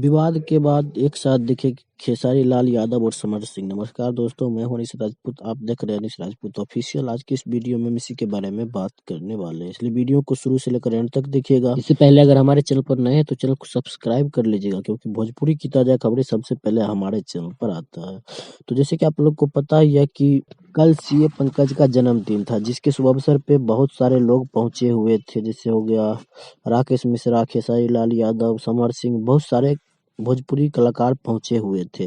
विवाद के बाद एक साथ दिखे खेसारी लाल यादव और समर सिंह। नमस्कार दोस्तों, मैं हूं अनीस राजपूत। आप देख रहे हैं अनीस राजपूत ऑफिशियल। आज की इस वीडियो में हम इसी के बारे में बात करने वाले हैं, इसलिए वीडियो को शुरू से लेकर एंड तक देखिएगा। इससे पहले अगर हमारे चैनल पर नए हैं तो चैनल को सब्सक्राइब कर लीजिएगा, क्योंकि भोजपुरी की ताजा खबरें सबसे पहले हमारे चैनल पर आता है। तो जैसे कि आप लोग को पता ही है कि कल सीए पंकज का जन्मदिन था, जिसके शुभ अवसर पे बहुत सारे लोग पहुंचे हुए थे। जैसे हो गया राकेश मिश्रा, खेसारी लाल यादव, समर सिंह, बहुत सारे भोजपुरी कलाकार पहुंचे हुए थे।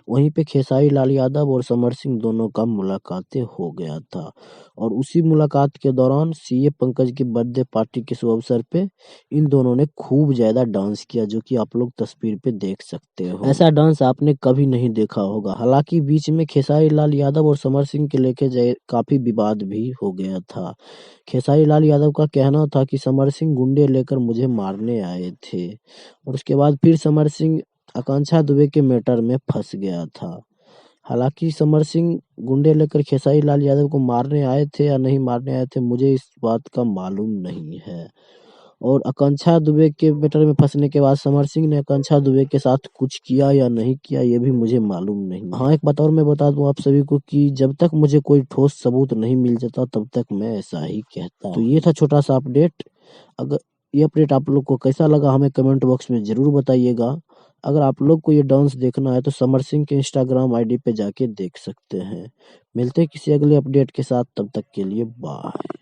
वहीं पे खेसारी लाल यादव और समर सिंह दोनों का मुलाकातें हो गया था, और उसी मुलाकात के दौरान सीए पंकज की बर्थडे पार्टी के शुभ अवसर पे इन दोनों ने खूब ज्यादा डांस किया, जो कि आप लोग तस्वीर पे देख सकते हो। ऐसा डांस आपने कभी नहीं देखा होगा। हालांकि बीच में खेसारी लाल यादव और समर सिंह के लेके काफी विवाद भी हो गया था। खेसारी लाल यादव का कहना था कि समर सिंह गुंडे लेकर मुझे मारने आए थे, और उसके बाद फिर समर सिंह आकांक्षा दुबे के मैटर में फंस गया था। हालांकि समर सिंह गुंडे लेकर खेसारी लाल यादव को मारने आए थे या नहीं मारने आए थे, मुझे इस बात का मालूम नहीं है। और आकांक्षा दुबे के मैटर में फंसने के बाद समर सिंह ने आकांक्षा दुबे के साथ कुछ किया या नहीं किया, ये भी मुझे मालूम नहीं। हाँ, एक बात और मैं बता दूं आप सभी को कि जब तक मुझे कोई ठोस सबूत नहीं मिल जाता तब तक मैं ऐसा ही कहता। तो ये था छोटा सा अपडेट। अगर ये अपडेट आप लोग को कैसा लगा हमें कमेंट बॉक्स में जरूर बताइएगा। अगर आप लोग को ये डांस देखना है तो समर सिंह के इंस्टाग्राम आईडी पे जाके देख सकते हैं। मिलते हैं किसी अगले अपडेट के साथ, तब तक के लिए बाय।